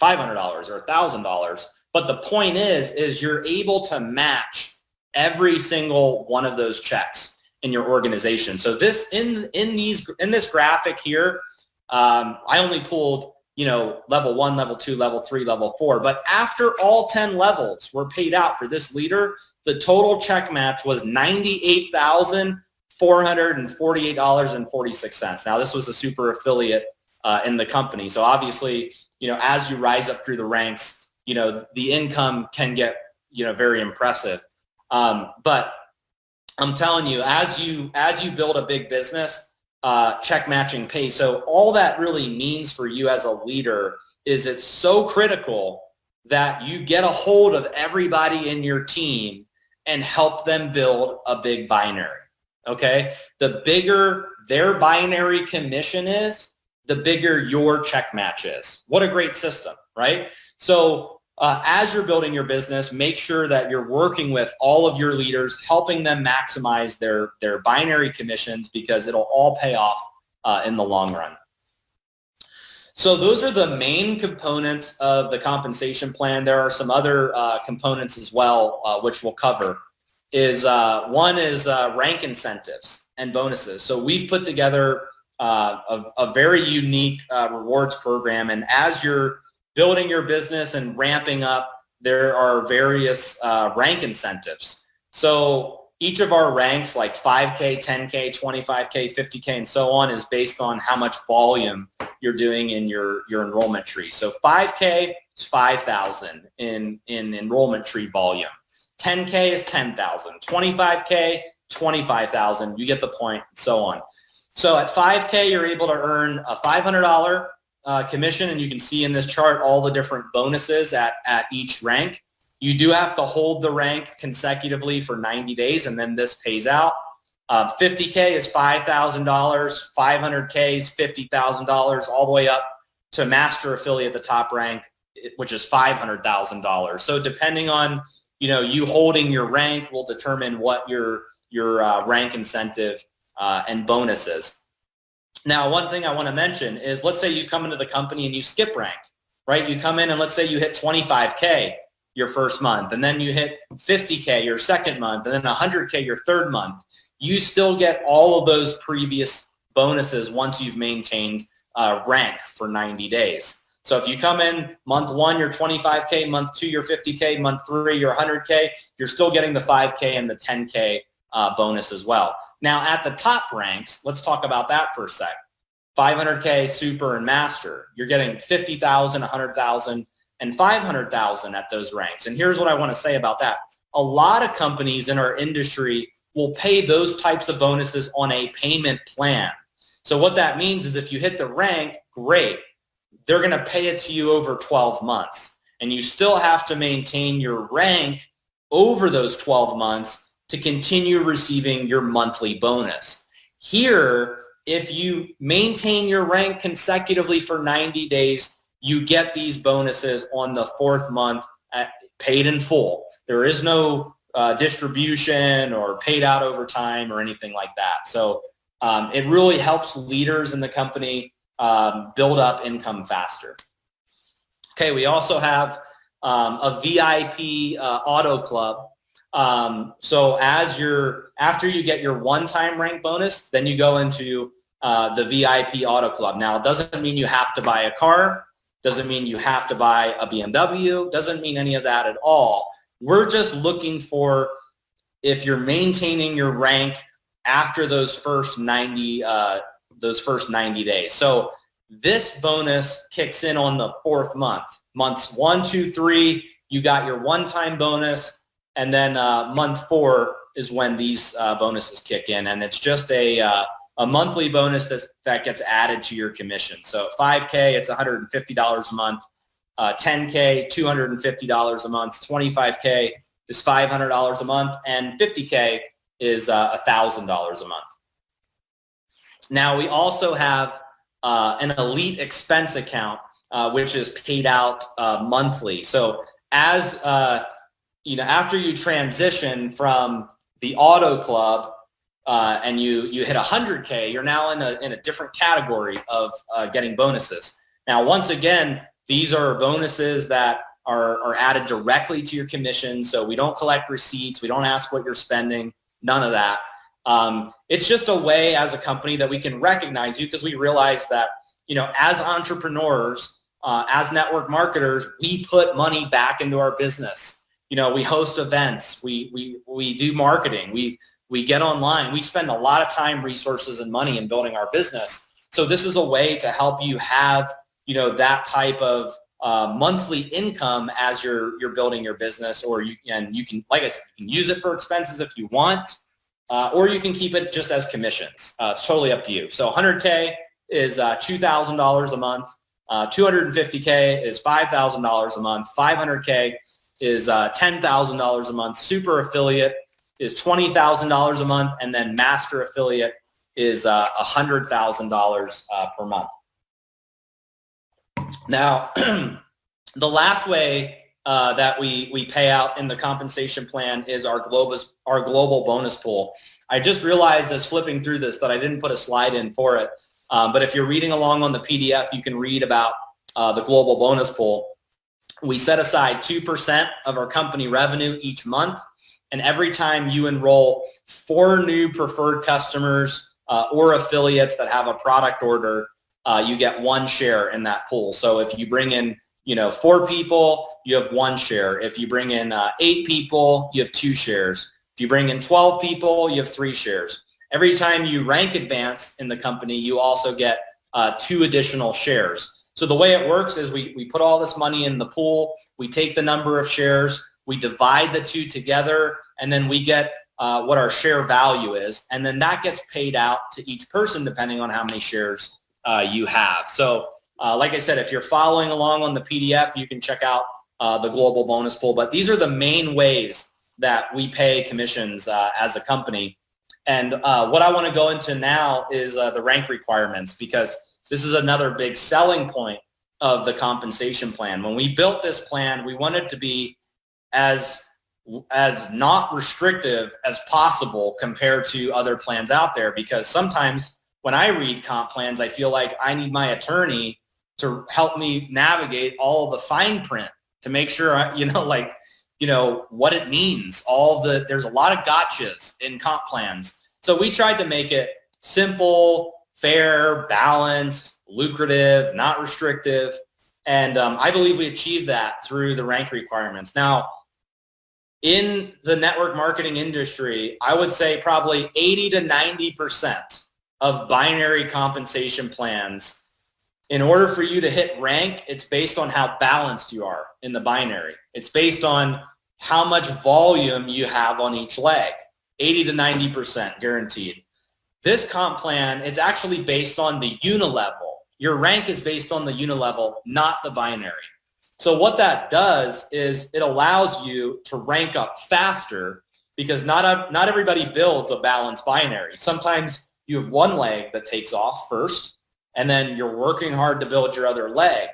$500 or $1,000. But the point is you're able to match every single one of those checks in your organization. So this in this graphic here, I only pulled, you know, level 1, level 2, level 3, level 4. But after all 10 levels were paid out for this leader, the total check match was $98,448.46. Now, this was a super affiliate in the company. So obviously, you know, as you rise up through the ranks, you know, the income can get, you know, very impressive. But I'm telling you, as you build a big business, check matching pays. So all that really means for you as a leader is it's so critical that you get a hold of everybody in your team and help them build a big binary. Okay? The bigger their binary commission is, the bigger your check match is. What a great system, right? So as you're building your business, make sure that you're working with all of your leaders, helping them maximize their binary commissions, because it'll all pay off in the long run. So those are the main components of the compensation plan. There are some other components as well, which we'll cover. One is rank incentives and bonuses. So we've put together a very unique rewards program, and as you're building your business and ramping up, there are various rank incentives. So each of our ranks, like 5K, 10K, 25K, 50K, and so on, is based on how much volume you're doing in your enrollment tree. So 5K is 5,000 in enrollment tree volume. 10K is 10,000. 25K, 25,000. You get the point, and so on. So at 5K, you're able to earn a $500 commission, and you can see in this chart all the different bonuses at each rank. You do have to hold the rank consecutively for 90 days, and then this pays out. 50K is $5,000, 500K is $50,000, all the way up to master affiliate, the top rank, which is $500,000. So depending on, you holding your rank will determine what your rank incentive and bonus is. Now, one thing I want to mention is, let's say you come into the company and you skip rank, right? You come in and let's say you hit 25K your first month, and then you hit 50K your second month, and then 100K your third month. You still get all of those previous bonuses once you've maintained rank for 90 days. So if you come in month 1, you're 25K, month 2, you're 50K, month 3, you're 100K, you're still getting the 5K and the 10K bonus as well. Now at the top ranks, let's talk about that for a sec. 500K, super, and master. You're getting 50,000, 100,000, and 500,000 at those ranks. And here's what I want to say about that. A lot of companies in our industry will pay those types of bonuses on a payment plan. So what that means is if you hit the rank, great. They're going to pay it to you over 12 months. And you still have to maintain your rank over those 12 months to continue receiving your monthly bonus. Here, if you maintain your rank consecutively for 90 days, you get these bonuses on the 4th month paid in full. There is no distribution or paid out over time or anything like that. So it really helps leaders in the company build up income faster. Okay, we also have a VIP auto club. So after you get your one-time rank bonus, then you go into the VIP auto club. Now, it doesn't mean you have to buy a car, doesn't mean you have to buy a BMW, doesn't mean any of that at all. We're just looking for if you're maintaining your rank after those first 90 days. So this bonus kicks in on the 4th month. Months 1, 2, 3, you got your one-time bonus, and then month 4 is when these bonuses kick in, and it's just a monthly bonus that gets added to your commission. So 5K, it's $150 a month. 10K, $250 a month. 25K is $500 a month, and 50K is $1,000 a month. Now we also have an elite expense account, which is paid out monthly. So as after you transition from the auto club and you hit 100K, you're now in a different category of getting bonuses. Now, once again, these are bonuses that are added directly to your commission. So we don't collect receipts. We don't ask what you're spending. None of that. It's just a way as a company that we can recognize you, because we realize that, as entrepreneurs, as network marketers, we put money back into our business. We host events. We do marketing. We get online. We spend a lot of time, resources, and money in building our business. So this is a way to help you have that type of monthly income as you're building your business, or you can, like I said, you can use it for expenses if you want, or you can keep it just as commissions. It's totally up to you. So 100K is $2,000 a month. 250K is $5,000 a month. 500K is $10,000 a month. Super affiliate is $20,000 a month, and then master affiliate is $100,000 per month. Now, the last way that we pay out in the compensation plan is our global bonus pool. I just realized as flipping through this that I didn't put a slide in for it. But if you're reading along on the PDF, you can read about the global bonus pool. We set aside 2% of our company revenue each month. And every time you enroll 4 new preferred customers or affiliates that have a product order, you get 1 share in that pool. So if you bring in 4 people, you have 1 share. If you bring in 8 people, you have 2 shares. If you bring in 12 people, you have 3 shares. Every time you rank advance in the company, you also get 2 additional shares. So the way it works is we put all this money in the pool, we take the number of shares, we divide the 2 together, and then we get what our share value is, and then that gets paid out to each person depending on how many shares you have. So Like I said, if you're following along on the PDF, you can check out the global bonus pool. But these are the main ways that we pay commissions as a company. And what I want to go into now is the rank requirements, because this is another big selling point of the compensation plan. When we built this plan, we wanted to be as not restrictive as possible compared to other plans out there, because sometimes when I read comp plans, I feel like I need my attorney to help me navigate all of the fine print to make sure what it means. There's a lot of gotchas in comp plans. So we tried to make it simple, fair, balanced, lucrative, not restrictive. And I believe we achieved that through the rank requirements. Now, in the network marketing industry, I would say probably 80 to 90% of binary compensation plans, in order for you to hit rank, it's based on how balanced you are in the binary. It's based on how much volume you have on each leg, 80 to 90% guaranteed. This comp plan, it's actually based on the unilevel. Your rank is based on the unilevel, not the binary. So what that does is it allows you to rank up faster, because not everybody builds a balanced binary. Sometimes you have one leg that takes off first, and then you're working hard to build your other leg.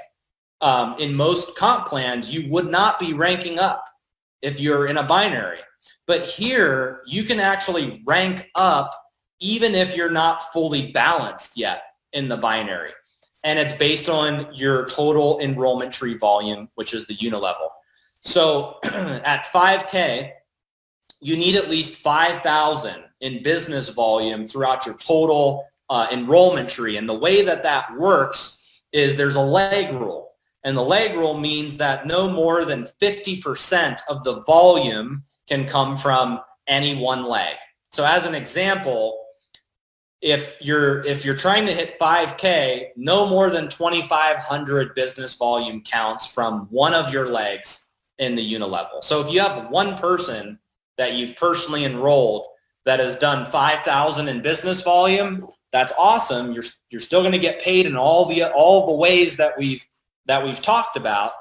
In most comp plans, you would not be ranking up if you're in a binary. But here, you can actually rank up even if you're not fully balanced yet in the binary. And it's based on your total enrollment tree volume, which is the unilevel. So at 5K, you need at least 5,000 in business volume throughout your total enrollment tree. And the way that works is there's a leg rule. And the leg rule means that no more than 50% of the volume can come from any one leg. So as an example, if you're trying to hit 5K, no more than 2,500 business volume counts from one of your legs in the unilevel. So if you have one person that you've personally enrolled that has done 5,000 in business volume, that's awesome. You're still going to get paid in all the ways that we've talked about,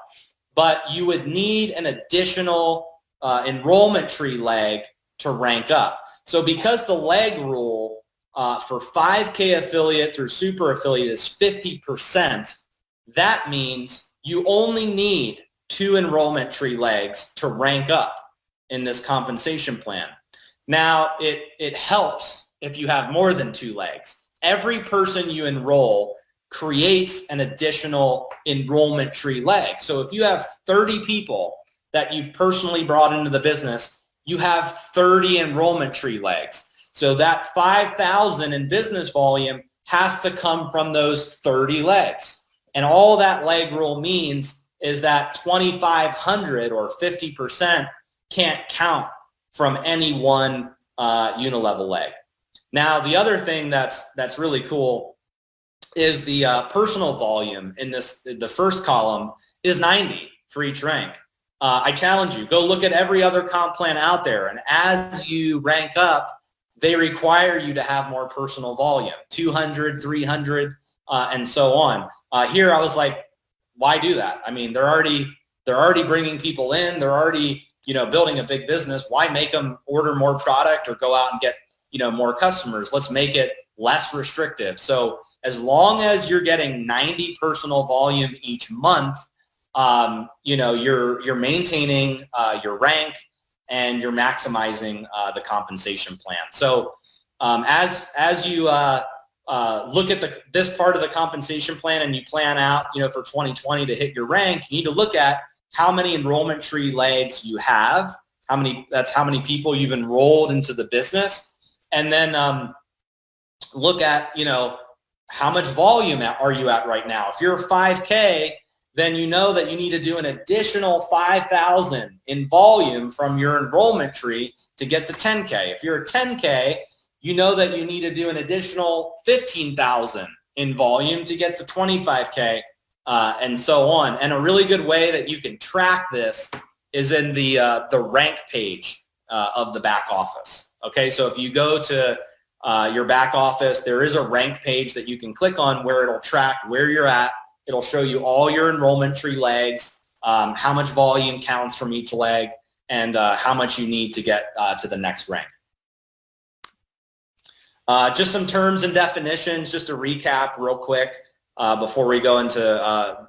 but you would need an additional enrollment tree leg to rank up. So because the leg rule for 5K affiliate through super affiliate is 50%, that means you only need 2 enrollment tree legs to rank up in this compensation plan. Now, it helps if you have more than 2 legs. Every person you enroll creates an additional enrollment tree leg. So if you have 30 people that you've personally brought into the business, you have 30 enrollment tree legs. So that 5,000 in business volume has to come from those 30 legs. And all that leg rule means is that 2,500 or 50% can't count from any one unilevel leg. Now, the other thing that's really cool is the personal volume in the first column is 90 for each rank. I challenge you, go look at every other comp plan out there, and as you rank up, they require you to have more personal volume, 200, 300, and so on. Here, I was like, why do that? I mean, they're already bringing people in. They're already, building a big business. Why make them order more product or go out and get, more customers? Let's make it less restrictive. So as long as you're getting 90 personal volume each month, you're maintaining your rank and you're maximizing the compensation plan. So as you look at this part of the compensation plan and you plan out, for 2020 to hit your rank, you need to look at how many enrollment tree legs you have, how many people you've enrolled into the business, and then look at, how much volume are you at right now. If you're 5K, then you know that you need to do an additional 5,000 in volume from your enrollment tree to get to 10K. If you're a 10K, you know that you need to do an additional 15,000 in volume to get to 25K, and so on. And a really good way that you can track this is in the rank page of the back office. Okay, so if you go to your back office, there is a rank page that you can click on where it'll track where you're at It'll show you all your enrollment tree legs, how much volume counts from each leg, and how much you need to get to the next rank. Just some terms and definitions, just to recap real quick before we go into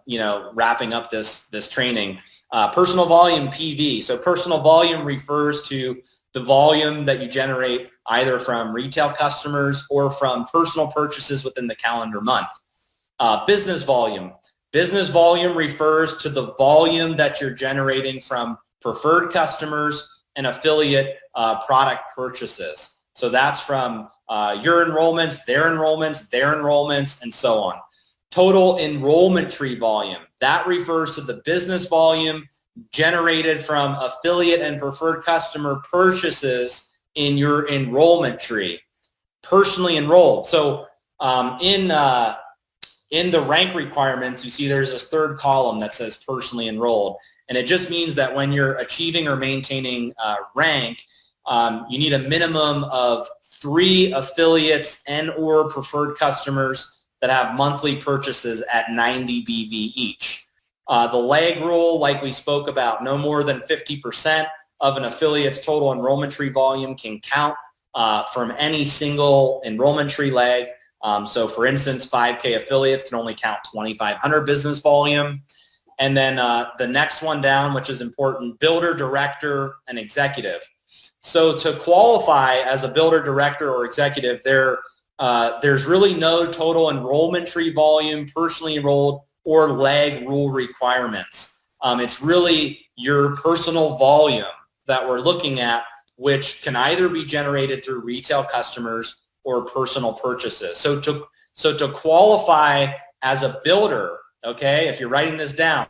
wrapping up this training. Personal volume, PV. So personal volume refers to the volume that you generate either from retail customers or from personal purchases within the calendar month. Business volume. Business volume refers to the volume that you're generating from preferred customers and affiliate product purchases. So that's from your enrollments, their enrollments, their enrollments, and so on. Total enrollment tree volume. That refers to the business volume generated from affiliate and preferred customer purchases in your enrollment tree. Personally enrolled. So in the rank requirements, you see there's this third column that says personally enrolled. And it just means that when you're achieving or maintaining rank, you need a minimum of 3 affiliates and or preferred customers that have monthly purchases at 90 BV each. The leg rule, like we spoke about, no more than 50% of an affiliate's total enrollment tree volume can count from any single enrollment tree leg. So for instance, 5K affiliates can only count 2,500 business volume. And then the next one down, which is important, builder, director, and executive. So to qualify as a builder, director, or executive, there's really no total enrollment tree volume, personally enrolled, or leg rule requirements. It's really your personal volume that we're looking at, which can either be generated through retail customers or personal purchases. So to qualify as a builder, okay, if you're writing this down,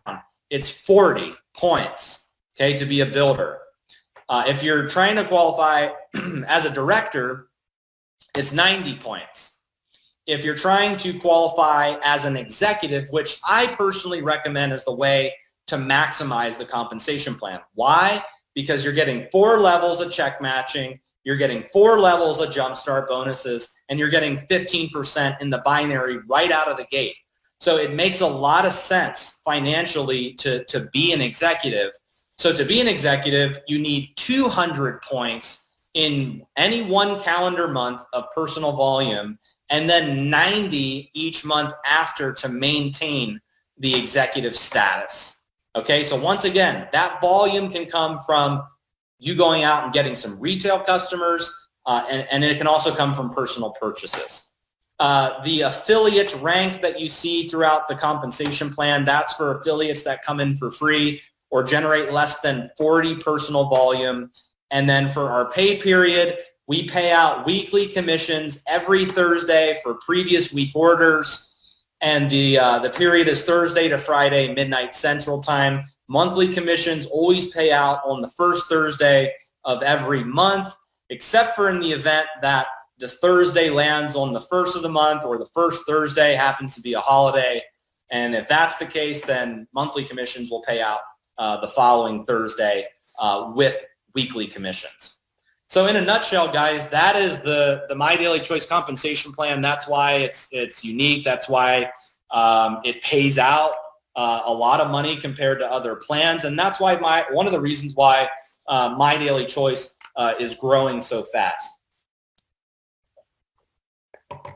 it's 40 points, okay, to be a builder. If you're trying to qualify as a director, it's 90 points. If you're trying to qualify as an executive, which I personally recommend as the way to maximize the compensation plan. Why? Because you're getting 4 levels of check matching, you're getting 4 levels of jumpstart bonuses, and you're getting 15% in the binary right out of the gate. So it makes a lot of sense financially to be an executive. So to be an executive, you need 200 points in any one calendar month of personal volume, and then 90 each month after to maintain the executive status. Okay, so once again, that volume can come from you going out and getting some retail customers, and it can also come from personal purchases. The affiliate rank that you see throughout the compensation plan, that's for affiliates that come in for free or generate less than 40 personal volume. And then for our pay period, we pay out weekly commissions every Thursday for previous week orders. And the period is Thursday to Friday, midnight Central Time. Monthly commissions always pay out on the first Thursday of every month, except for in the event that the Thursday lands on the first of the month or the first Thursday happens to be a holiday. And if that's the case, then monthly commissions will pay out the following Thursday with weekly commissions. So in a nutshell, guys, that is the My Daily Choice compensation plan. That's why it's unique. That's why it pays out a lot of money compared to other plans. And that's why one of the reasons why My Daily Choice is growing so fast.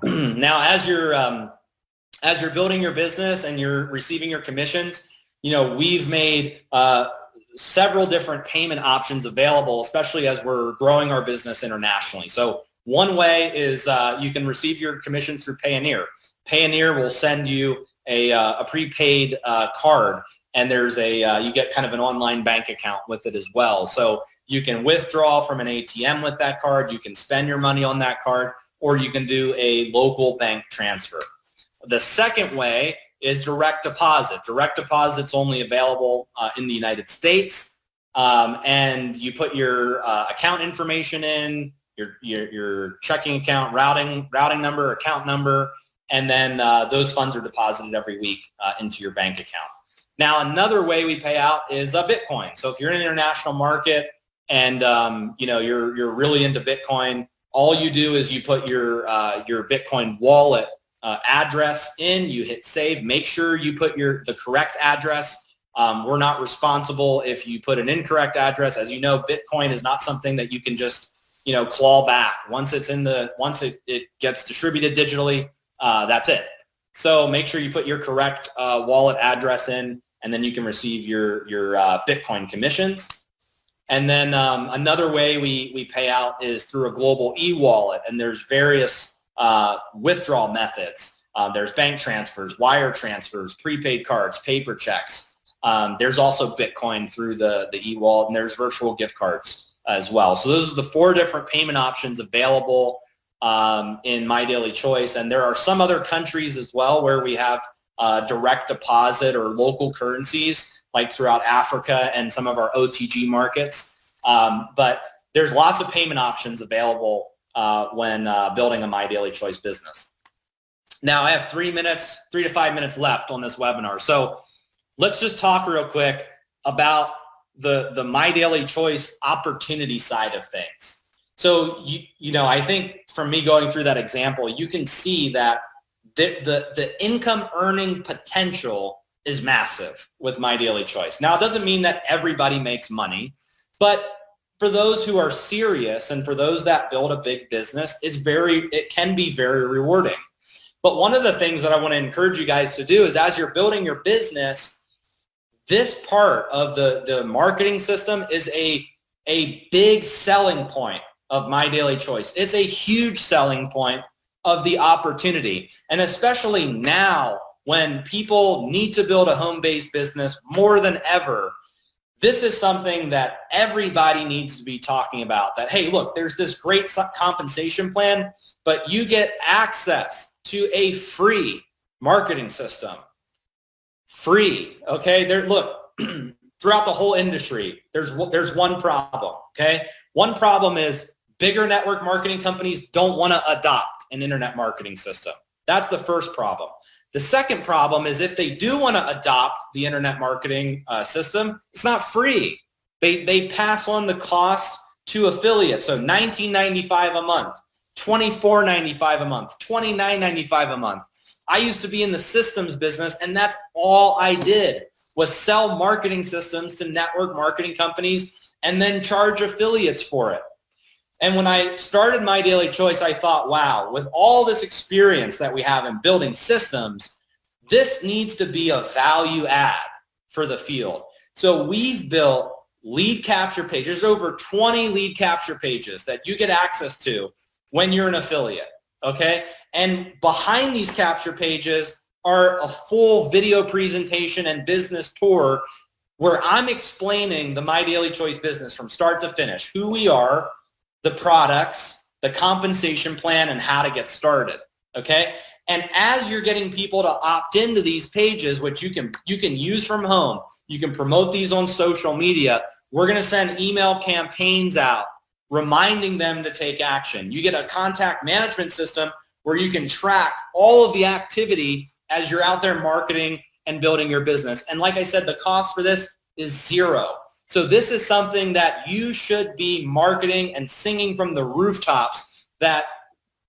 Now, as you're building your business and you're receiving your commissions, we've made several different payment options available, especially as we're growing our business internationally. So one way is you can receive your commissions through Payoneer. Payoneer will send you a prepaid card, and there's you get kind of an online bank account with it as well. So you can withdraw from an ATM with that card, you can spend your money on that card, or you can do a local bank transfer. The second way is direct deposit. Direct deposit's only available in the United States, and you put your account information in, your checking account, routing number, account number, and then those funds are deposited every week into your bank account. Now, another way we pay out is Bitcoin. So if you're in an international market and you're really into Bitcoin, all you do is you put your Bitcoin wallet address in, you hit save. Make sure you put the correct address. We're not responsible if you put an incorrect address. As you know, Bitcoin is not something that you can just claw back. Once it gets distributed digitally, that's it. So make sure you put your correct wallet address in, and then you can receive your Bitcoin commissions. And then another way we pay out is through a global e-wallet, and there's various withdrawal methods. There's bank transfers, wire transfers, prepaid cards, paper checks. There's also Bitcoin through the e-wallet, and there's virtual gift cards as well. So those are the 4 different payment options available in My Daily Choice. And there are some other countries as well where we have direct deposit or local currencies, like throughout Africa and some of our OTG markets. But there's lots of payment options available when building a My Daily Choice business. Now I have 3 to 5 minutes left on this webinar. So let's just talk real quick about the My Daily Choice opportunity side of things. So, I think from me going through that example, you can see that the income earning potential is massive with My Daily Choice. Now, it doesn't mean that everybody makes money, but for those who are serious and for those that build a big business, it can be very rewarding. But one of the things that I want to encourage you guys to do is, as you're building your business, this part of the marketing system is a big selling point of My Daily Choice. It's a huge selling point of the opportunity. And especially now when people need to build a home-based business more than ever, this is something that everybody needs to be talking about. That, hey, look, there's this great compensation plan, but you get access to a free marketing system. Free, okay? Look, throughout the whole industry, there's one problem, okay? One problem is bigger network marketing companies don't want to adopt an internet marketing system. That's the first problem. The second problem is if they do want to adopt the internet marketing system, it's not free. They pass on the cost to affiliates. So $19.95 a month, $24.95 a month, $29.95 a month. I used to be in the systems business, and that's all I did was sell marketing systems to network marketing companies and then charge affiliates for it. And when I started My Daily Choice, I thought, wow, with all this experience that we have in building systems, this needs to be a value add for the field. So we've built lead capture pages, over 20 lead capture pages that you get access to when you're an affiliate, okay? And behind these capture pages are a full video presentation and business tour where I'm explaining the My Daily Choice business from start to finish, who we are, the products, the compensation plan, and how to get started, okay? And as you're getting people to opt into these pages, which you can use from home, you can promote these on social media, we're going to send email campaigns out reminding them to take action. You get a contact management system where you can track all of the activity as you're out there marketing and building your business. And like I said, the cost for this is zero. So this is something that you should be marketing and singing from the rooftops, that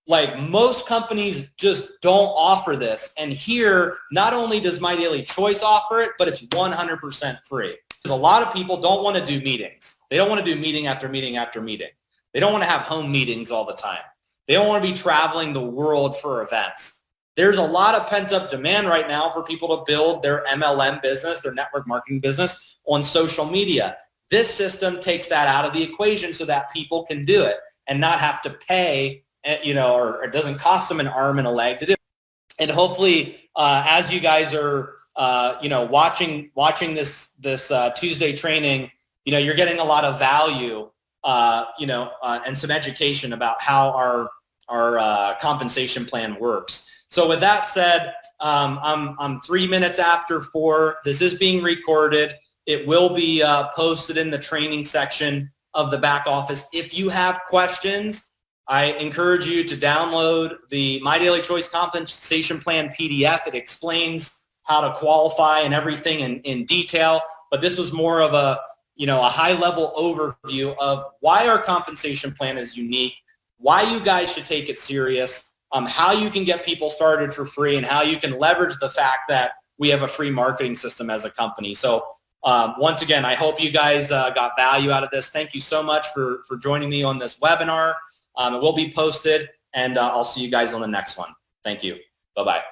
like most companies just don't offer this. And here, not only does My Daily Choice offer it, but it's 100% free. Because a lot of people don't want to do meetings. They don't want to do meeting after meeting after meeting. They don't want to have home meetings all the time. They don't want to be traveling the world for events. There's a lot of pent-up demand right now for people to build their MLM business, their network marketing business on social media. This system takes that out of the equation so that people can do it and not have to pay, or it doesn't cost them an arm and a leg to do it. And hopefully, as you guys are, watching this Tuesday training, you're getting a lot of value, and some education about how our compensation plan works. So with that said, I'm 3 minutes after 4. This is being recorded. It will be posted in the training section of the back office. If you have questions, I encourage you to download the My Daily Choice Compensation Plan PDF. It explains how to qualify and everything in detail. But this was more of a high-level overview of why our compensation plan is unique, why you guys should take it serious, how you can get people started for free and how you can leverage the fact that we have a free marketing system as a company. So once again, I hope you guys got value out of this. Thank you so much for joining me on this webinar. It will be posted, and I'll see you guys on the next one. Thank you. Bye-bye.